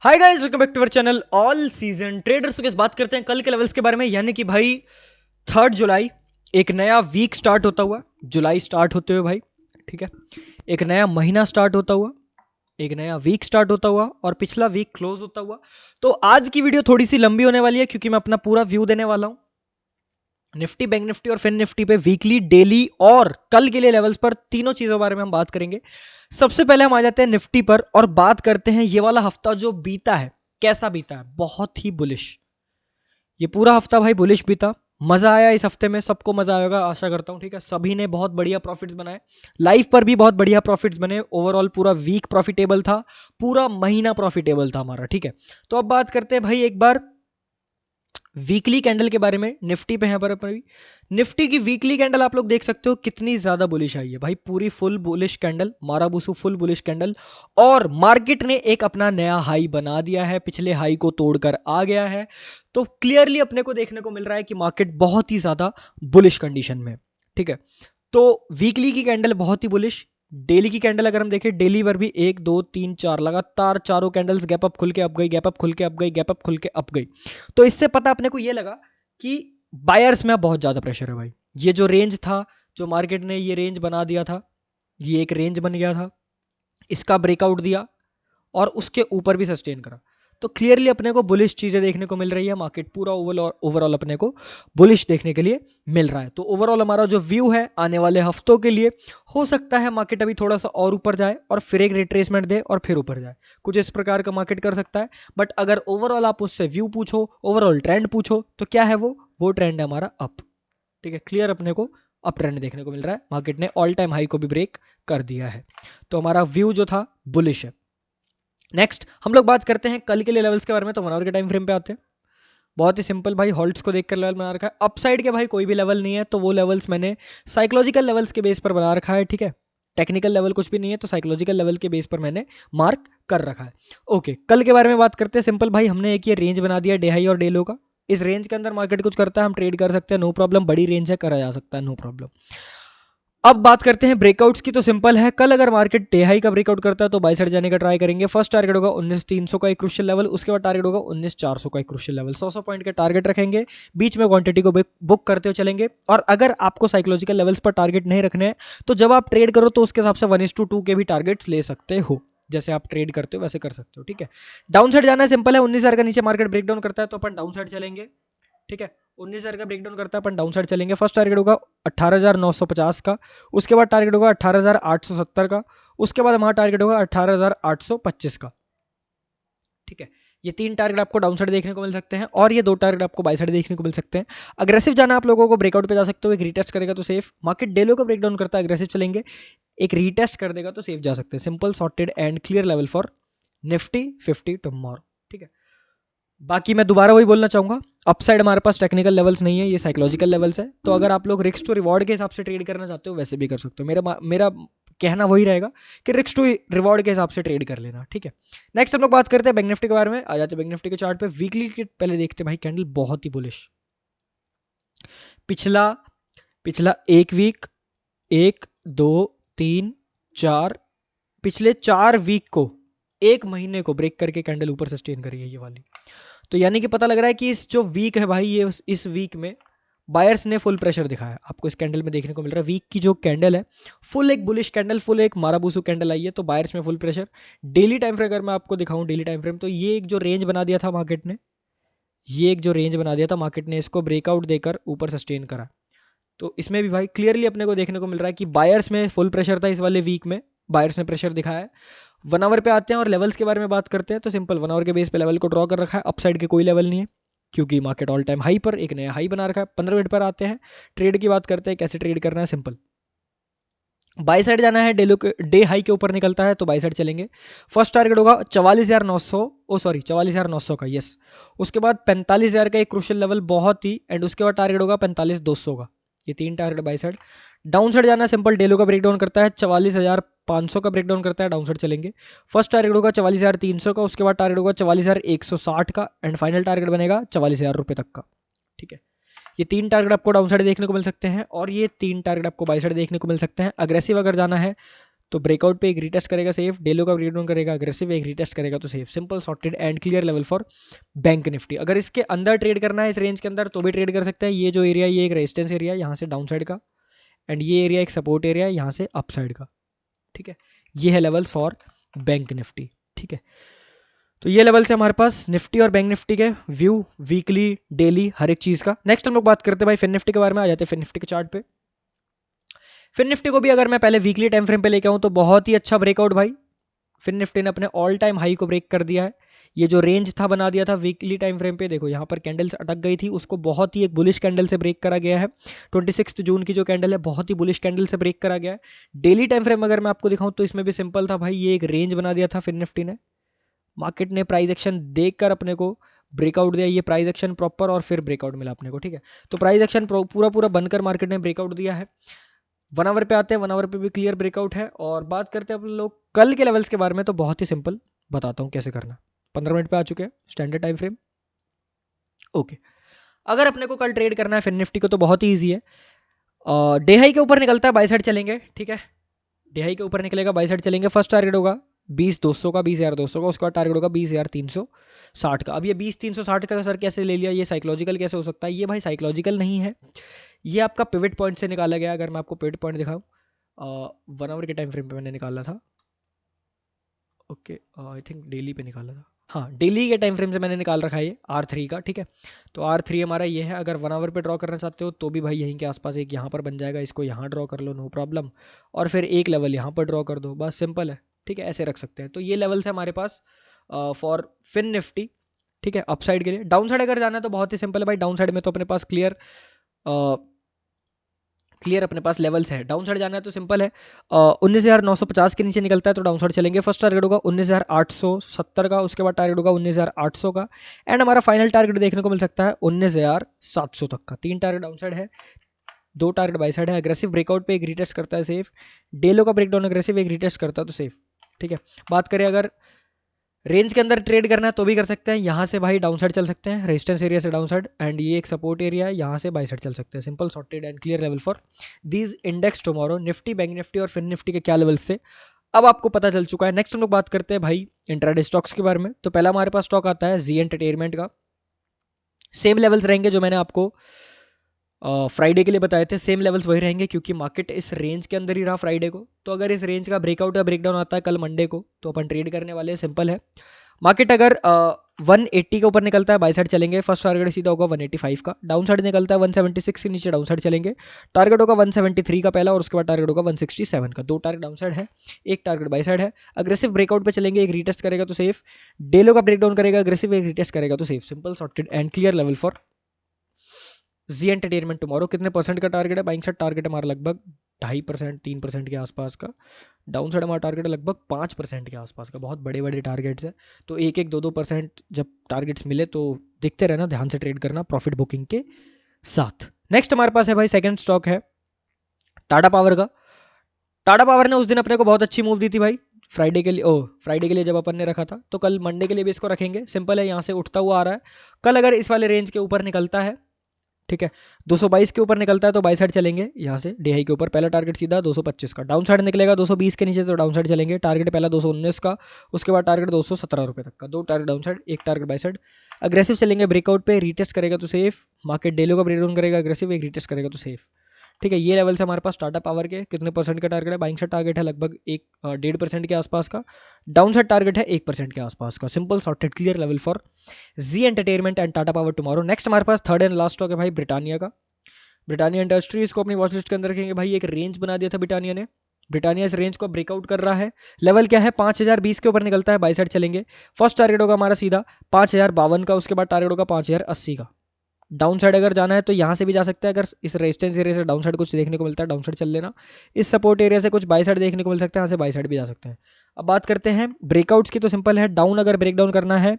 Hi guys, welcome back to our channel all season traders. के बात करते हैं कल के लेवल्स के बारे में, यानी कि भाई 3 जुलाई एक नया वीक स्टार्ट होता हुआ, जुलाई स्टार्ट होते हुए भाई, ठीक है, एक नया महीना स्टार्ट होता हुआ, एक नया वीक स्टार्ट होता हुआ और पिछला वीक क्लोज होता हुआ। तो आज की वीडियो थोड़ी सी लंबी होने वाली है क्योंकि मैं अपना पूरा व्यू देने वाला हूं निफ्टी, बैंक निफ्टी और फिन निफ्टी पे वीकली, डेली और कल के लिए लेवल्स पर। तीनों चीजों के बारे में हम बात करेंगे। सबसे पहले हम आ जाते हैं निफ्टी पर और बात करते हैं ये वाला हफ्ता जो बीता है कैसा बीता है। बहुत ही बुलिश, ये पूरा हफ्ता भाई बुलिश बीता। मजा आया इस हफ्ते में, सबको मजा आएगा आशा करता हूं, ठीक है। सभी ने बहुत बढ़िया प्रॉफिट्स बनाए, लाइफ पर भी बहुत बढ़िया प्रॉफिट्स बने। ओवरऑल पूरा वीक प्रॉफिटेबल था, पूरा महीना प्रॉफिटेबल था हमारा, ठीक है। तो अब बात करते हैं भाई एक बार वीकली कैंडल के बारे में। निफ्टी पे यहाँ पर अपन निफ्टी की वीकली कैंडल आप लोग देख सकते हो कितनी ज्यादा बुलिश आई है भाई, पूरी full bullish candle, marubozu full bullish candle. और मार्केट ने एक अपना नया हाई बना दिया है, पिछले हाई को तोड़कर आ गया है। तो क्लियरली अपने को देखने को मिल रहा है कि मार्केट बहुत ही ज्यादा बुलिश कंडीशन में, ठीक है। तो वीकली की कैंडल बहुत ही बुलिश। डेली की कैंडल अगर हम देखें, डेली पर भी 1 2 3 4 लगातार चारों कैंडल्स गैप अप खुल के अप गई, गैप अप खुल के अप गई, गैप अप खुल के अप गई। तो इससे पता अपने को ये लगा कि बायर्स में बहुत ज्यादा प्रेशर है भाई। ये जो रेंज था, जो मार्केट ने ये रेंज बना दिया था, ये एक रेंज बन गया था, इसका ब्रेकआउट दिया और उसके ऊपर भी सस्टेन करा। तो क्लियरली अपने को बुलिश चीजें देखने को मिल रही है। मार्केट पूरा ओवरऑल अपने को बुलिश देखने के लिए मिल रहा है। तो ओवरऑल हमारा जो व्यू है आने वाले हफ्तों के लिए, हो सकता है मार्केट अभी थोड़ा सा और ऊपर जाए और फिर एक रिट्रेसमेंट दे और फिर ऊपर जाए, कुछ इस प्रकार का मार्केट कर सकता है। बट अगर ओवरऑल आप उससे व्यू पूछो, ओवरऑल ट्रेंड पूछो, तो क्या है वो ट्रेंड है हमारा अप, ठीक है। क्लियर अपने को अप ट्रेंड देखने को मिल रहा है। मार्केट ने ऑल टाइम हाई को भी ब्रेक कर दिया है। तो हमारा व्यू जो था बुलिश है। नेक्स्ट हम लोग बात करते हैं कल के लिए लेवल्स के बारे में। तो 1 आवर के टाइम फ्रेम पे आते हैं। बहुत ही सिंपल भाई, हॉल्ट्स को देखकर लेवल बना रखा है। अपसाइड के भाई कोई भी लेवल नहीं है, तो वो लेवल्स मैंने साइकोलॉजिकल लेवल्स के बेस पर बना रखा है, ठीक है। टेक्निकल लेवल कुछ भी नहीं है, तो साइकोलॉजिकल लेवल के बेस पर मैंने मार्क कर रखा है। ओके, कल के बारे में बात करते हैं। सिंपल भाई, हमने एक ये रेंज बना दिया डे हाई और डे लो का। इस रेंज के अंदर मार्केट कुछ करता है, हम ट्रेड कर सकते हैं, नो प्रॉब्लम। बड़ी रेंज है, करा जा सकता है, नो प्रॉब्लम। अब बात करते हैं ब्रेकआउट्स की। तो सिंपल है, कल अगर मार्केट डे हाई का ब्रेकआउट करता है तो बाय साइड जाने का ट्राई करेंगे। फर्स्ट टारगेट होगा 19,300 का एक क्रूशियल लेवल, उसके बाद टारगेट होगा 19,400 का एक क्रूशियल लेवल। 100 पॉइंट के टारगेट रखेंगे, बीच में क्वांटिटी को बुक करते हुए चलेंगे। और अगर आपको साइकोलॉजिकल लेवल्स पर टारगेट नहीं रखने हैं, तो जब आप ट्रेड करो तो उसके हिसाब से 1:2 के भी टारगेट्स ले सकते हो। जैसे आप ट्रेड करते हो वैसे कर सकते हो, ठीक है। डाउन साइड जाना है, सिंपल है। 19,000 का नीचे मार्केट ब्रेकडाउन करता है तो अपन डाउन साइड चलेंगे, ठीक है। 19,000 का ब्रेकडाउन करता है अपन डाउन साइड चलेंगे। फर्स्ट टारगेट होगा 18,950 का, उसके बाद टारगेट होगा 18,870 का, उसके बाद हमारा टारगेट होगा 18,825 का, ठीक है। ये 3 टारगेट आपको डाउन साइड देखने को मिल सकते हैं और ये 2 टारगेट आपको बाय साइड देखने को मिल सकते हैं। अग्रेसिव जाना आप लोगों को, ब्रेकआउट पे जा सकते हो, एक रीटेस्ट करेगा तो सेफ। मार्केट डेलो का ब्रेकडाउन करता है, अग्रेसिव चलेंगे, एक रीटेस्ट कर देगा तो सेफ जा सकते हैं। Simple, sorted and clear level for Nifty 50 tomorrow, ठीक है। बाकी मैं दोबारा वही बोलना चाहूंगा, अपसाइड हमारे पास टेक्निकल लेवल्स नहीं है, ये साइकोलॉजिकल लेवल्स है। तो अगर आप लोग रिस्क टू रिवॉर्ड के हिसाब से ट्रेड करना चाहते हो वैसे भी कर सकते हो। मेरा कहना वही रहेगा कि रिस्क टू रिवॉर्ड के हिसाब से ट्रेड कर लेना, ठीक है। नेक्स्ट हम लोग बात करते हैं बैंक निफ्टी के बारे में। आ जाते हैं बैंक निफ्टी के चार्ट पे। वीकली के पहले देखते हैं भाई, कैंडल बहुत ही बुलिश। पिछला पिछला एक वीक, 1 2 3 4, पिछले 4 वीक को, एक महीने को ब्रेक करके कैंडल ऊपर सस्टेन करी है ये वाली। तो यानी कि पता लग रहा है कि इस जो वीक है भाई, ये इस वीक में बायर्स ने फुल प्रेशर दिखाया। आपको इस कैंडल में देखने को मिल रहा है वीक की जो कैंडल है, फुल एक बुलिश कैंडल, फुल एक माराबूसू कैंडल आई है। तो बायर्स में full pressure. Daily time frame अगर मैं आपको दिखाऊं, डेली टाइम फ्रेम, तो ये एक जो रेंज बना दिया था मार्केट ने, ये एक जो रेंज बना दिया था मार्केट ने, इसको ब्रेकआउट देकर ऊपर सस्टेन करा। तो इसमें भी भाई क्लियरली अपने को देखने को मिल रहा है कि बायर्स में फुल प्रेशर था इस वाले वीक में, बायर्स ने प्रेशर दिखाया है। 1 आवर पे आते हैं और लेवल्स के बारे में बात करते हैं। तो सिंपल, 1 आवर के बेस पे लेवल को ड्रॉ कर रखा है। अपसाइड के कोई लेवल नहीं है क्योंकि मार्केट ऑल टाइम हाई पर एक नया हाई बना रखा है। 15 मिनट पर आते हैं, ट्रेड की बात करते हैं, कैसे ट्रेड करना है। सिंपल, बाई साइड जाना है, डे हाई के ऊपर निकलता है तो बाई साइड चलेंगे। फर्स्ट टारगेट होगा 44,900, ओ सॉरी 44,900 का, यस। उसके बाद 45,000 का एक क्रूशियल लेवल, बहुत ही, एंड उसके बाद टारगेट होगा 45,200 का। ये 3 target by side. Down side जाना है, सिंपल, डेलो का ब्रेकडाउन करता है 44,500 का ब्रेकडाउन करता है, डाउन साइड चलेंगे। फर्स्ट टारगेट होगा 44,300 का, उसके बाद टारगेट होगा 44,160 का, एंड फाइनल टारगेट बनेगा 44,000 रुपये तक का, ठीक है। ये 3 टारगेट आपको डाउन साइड देखने को मिल सकते हैं और ये 3 टारगेट आपको बाई साइड देखने को मिल सकते हैं। अग्रेसिव अगर जाना है तो ब्रेकआउट पे एक रीटेस्ट करेगा सेफ, डेलो का ब्रेकडाउन करेगा अग्रेसिव, एक रीटेस्ट करेगा तो safe. Simple sorted and clear level for bank Nifty. अगर इसके अंदर ट्रेड करना है इस रेंज के अंदर तो भी ट्रेड कर सकते हैं। ये जो एरिया, ये एक रेजिस्टेंस एरिया यहाँ से डाउन साइड का, एंड ये एरिया एक सपोर्ट एरिया है यहाँ से अप साइड का, ठीक है। ये है लेवल्स फॉर बैंक निफ्टी, ठीक है। तो ये लेवल से हमारे पास निफ्टी और बैंक निफ्टी के व्यू, वीकली, डेली, हर एक चीज का। नेक्स्ट हम लोग बात करते हैं भाई फिन निफ्टी के बारे में। आ जाते हैं फिन निफ्टी के चार्ट पे। फिन निफ्टी को भी अगर मैं पहले वीकली टाइम फ्रेम पे लेके आऊं तो बहुत ही अच्छा ब्रेकआउट भाई। फिन निफ्टी ने अपने ऑल टाइम हाई को ब्रेक कर दिया है। ये जो रेंज था बना दिया था वीकली टाइम फ्रेम पे, देखो यहाँ पर कैंडल्स अटक गई थी, उसको बहुत ही एक बुलिश कैंडल से ब्रेक करा गया है। 26 जून की जो कैंडल है बहुत ही बुलिश कैंडल से ब्रेक करा गया है। डेली टाइम फ्रेम अगर मैं आपको दिखाऊं तो इसमें भी सिंपल था भाई, ये एक रेंज बना दिया था फिन निफ्टी ने। मार्केट ने प्राइस एक्शन देखकर अपने को ब्रेकआउट दिया, ये प्राइस एक्शन प्रॉपर, और फिर ब्रेकआउट मिला अपने को, ठीक है। तो प्राइस एक्शन पूरा पूरा बनकर मार्केट ने ब्रेकआउट दिया है। 1 आवर पे आते हैं, 1 आवर पे भी क्लियर ब्रेकआउट है। और बात करते हैं अपन लोग कल के लेवल्स के बारे में, तो बहुत ही सिंपल बताता हूँ कैसे करना। 15 मिनट पे आ चुके हैं स्टैंडर्ड टाइम फ्रेम, ओके। अगर अपने को कल ट्रेड करना है फिन निफ्टी को तो बहुत ही ईजी है। डे हाई के ऊपर निकलता है, बाय साइड चलेंगे, ठीक है। डे हाई के ऊपर निकलेगा, बाय साइड चलेंगे। फर्स्ट टारगेट होगा 20,200 का, 20,200 का। उसके बाद टारगेट होगा 20,360 का। अब ये 20,360 का सर कैसे ले लिया, ये साइकोलॉजिकल कैसे हो सकता है? ये भाई साइकोलॉजिकल नहीं है, ये आपका पिवट पॉइंट से निकाला गया। अगर मैं आपको पिवट पॉइंट दिखाऊं, 1 आवर के टाइम फ्रेम पे मैंने निकाला था, ओके, आई थिंक डेली पे निकाला था, हाँ डेली के टाइम फ्रेम से मैंने निकाल रखा है ये R3 का, ठीक है। तो R3 हमारा ये है। अगर 1 आवर पे ड्रॉ करना चाहते हो तो भी भाई यहीं के आसपास एक यहाँ पर बन जाएगा, इसको यहाँ ड्रॉ कर लो, नो प्रॉब्लम। और फिर एक लेवल यहाँ पर ड्रॉ कर दो, बस सिंपल है, ठीक है। ऐसे रख सकते हैं। तो ये लेवल से हमारे पास फॉर फिन निफ्टी, ठीक है, अपसाइड के लिए। डाउन साइड अगर जाना है तो बहुत ही सिंपल है भाई। डाउन साइड में तो अपने पास क्लियर अपने पास लेवल्स है। डाउन साइड जाना है तो सिंपल है, 19,950 के नीचे निकलता है तो डाउन साइड चलेंगे। फर्स्ट टारगेट होगा 19,870 का, उसके बाद टारगेट होगा 19,800 का, एंड हमारा फाइनल टारगेट देखने को मिल सकता है 19,700 तक का। 3 टारगेट डाउन साइड है, 2 टारगेट बाई साइड है। अग्रेसिव ब्रेकआउट पे एक रीटेस्ट करता है सेफ, डेलो का ब्रेकडाउन अग्रेसिव एक रीटेस्ट करता है तो सेफ, ठीक है। बात करें अगर रेंज के अंदर ट्रेड करना है तो भी कर सकते हैं। यहाँ से भाई डाउन साइड चल सकते हैं, रेजिस्टेंस एरिया से डाउन साइड, एंड ये एक सपोर्ट एरिया है, यहाँ से बाई साइड चल सकते हैं। Simple sorted and clear level for these index tomorrow. Nifty, bank Nifty और फिन निफ्टी के क्या लेवल से अब आपको पता चल चुका है। नेक्स्ट हम लोग बात करते हैं भाई इंट्राडे स्टॉक्स के बारे में। तो पहला हमारे पास स्टॉक आता है जी एंटरटेनमेंट का। सेम लेवल्स रहेंगे जो मैंने आपको फ्राइडे के लिए बताए थे, सेम लेवल्स वही रहेंगे, क्योंकि मार्केट इस रेंज के अंदर ही रहा फ्राइडे को। तो अगर इस रेंज का ब्रेकआउट या ब्रेकडाउन आता है कल मंडे को तो अपन ट्रेड करने वाले हैं, सिंपल है। मार्केट अगर 180 के ऊपर निकलता है बाई साइड चलेंगे, फर्स्ट टारगेट सीधा होगा 185 का। डाउन साइड निकलता है 176 के नीचे डाउन साइड चलेंगे, टारगेट होगा 173 का पहला, और उसके बाद टारगेट होगा 167 का। 2 टारगेट डाउन साइड है, एक टारगेट बाई साइड है। अग्रेसिव ब्रेकआउट पे चलेंगे, एक रीटेस्ट करेगा तो सेफ, डेलो का ब्रेकडाउन करेगा अग्रेसिव, एक रीटेस्ट करेगा तो safe. Simple sorted and clear level for Zee Entertainment tomorrow. कितने परसेंट का टारगेट है? बाइंग साइड टारगेट हमारा लगभग 2.5%, 3% के आसपास का। डाउन साइड हमारा टारगेट है लगभग 5% के आसपास का। बहुत बड़े बड़े टारगेट्स है, तो 1-1, 2-2% जब टारगेट्स मिले तो देखते रहना, ध्यान से ट्रेड करना प्रॉफिट बुकिंग के साथ। नेक्स्ट हमारे पास है भाई सेकंड स्टॉक है टाटा पावर का। टाटा पावर ने उस दिन अपने को बहुत अच्छी मूव दी थी भाई, फ्राइडे के लिए, फ्राइडे के लिए जब अपन ने रखा था, तो कल मंडे के लिए भी इसको रखेंगे। सिंपल है, यहाँ से उठता हुआ आ रहा है। कल अगर इस वाले रेंज के ऊपर निकलता है, ठीक है, 222 के ऊपर निकलता है तो बाई साइड चलेंगे। यहाँ से डे हाई के ऊपर पहला टारगेट सीधा 225 का। डाउन साइड निकलेगा 220 के नीचे तो डाउन साइड चलेंगे, टारगेट पहला 219 का, उसके बाद टारगेट 217 रुपये तक का। 2 टारगेट डाउन साइड, एक टारगेट बाई साइड। अग्रेसिव चलेंगे, ब्रेकआउट पे रीटेस्ट करेगा तो सेफ, मार्केट डेलो का ब्रेकडाउन करेगा अग्रेसिव, एक रीटेस्ट करेगा तो सेफ, ठीक है। ये लेवल से हमारे पास टाटा पावर के कितने परसेंट का टारगेट है? बाइंग साइड टारगेट है लगभग 1.5% के आसपास का, डाउन साइड टारगेट है 1% के आसपास का। Simple sorted clear level for Zee Entertainment and Tata Power tomorrow. Next हमारे पास थर्ड एंड लास्ट स्टॉक है भाई ब्रिटानिया का। ब्रिटानिया इंडस्ट्रीज को अपनी वॉच लिस्ट के अंदर रखेंगे भाई। एक रेंज बना दिया था ब्रिटानिया ने, ब्रिटानिया इस रेंज को ब्रेकआउट कर रहा है। लेवल क्या है? 5,020 के ऊपर निकलता है बाई साइड चलेंगे। फर्स्ट टारगेट होगा हमारा सीधा 5,052 का, उसके बाद टारगेट होगा 5,080 का। डाउन साइड अगर जाना है तो यहाँ से भी जा सकता है, अगर इस रेजिस्टेंस एरिया से डाउन साइड कुछ देखने को मिलता है डाउन साइड चल लेना। इस सपोर्ट एरिया से कुछ बाई साइड देखने को मिल सकता है, यहाँ से बाई साइड भी जा सकते हैं। अब बात करते हैं ब्रेकआउट्स की, तो सिंपल है, डाउन अगर ब्रेकडाउन करना है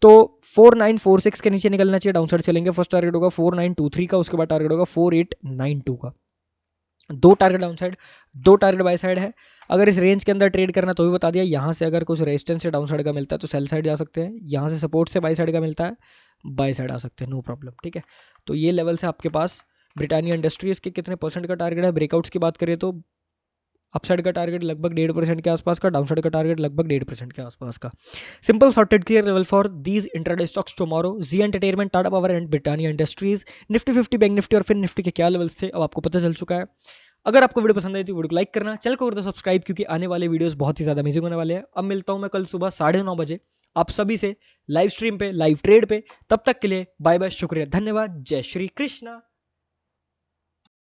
तो 4946 के नीचे निकलना चाहिए, डाउन साइड चलेंगे। फर्स्ट टारगेट होगा 4923 का, उसके बाद टारगेट होगा 4892 का। 2 target down side, 2 target by side है। अगर इस रेंज के अंदर ट्रेड करना तो भी बता दिया। यहाँ से अगर कुछ रेजिस्टेंस से डाउन साइड का मिलता है तो सेल साइड जा सकते हैं, यहाँ से सपोर्ट से बाई साइड का मिलता है बाई साइड आ सकते हैं, नो प्रॉब्लम, ठीक है। तो ये लेवल से आपके पास ब्रिटानिया इंडस्ट्रीज के कितने परसेंट का टारगेट है। ब्रेकआउट्स की बात करें तो अपसाइड का टारगेट लगभग 1.5% के आसपास का, डाउनसाइड का टारगेट लगभग 1.5% के आसपास का। Simple sorted clear level for these intraday stocks tomorrow, Zee Entertainment, Tata Power and Britannia Industries. Nifty 50, bank Nifty और फिर निफ्टी के क्या लेवल्स थे अब आपको पता चल चुका है। अगर आपको वीडियो पसंद आई तो वीडियो को लाइक करना, चैनल को कर दो सब्सक्राइब, क्योंकि आने वाले वीडियोस बहुत ही ज़्यादा अमेजिंग होने वाले हैं। अब मिलता हूं मैं कल सुबह 9:30 बजे आप सभी से लाइव स्ट्रीम पे, लाइव ट्रेड पे। तब तक के लिए बाय बाय, शुक्रिया, धन्यवाद, जय श्री कृष्णा।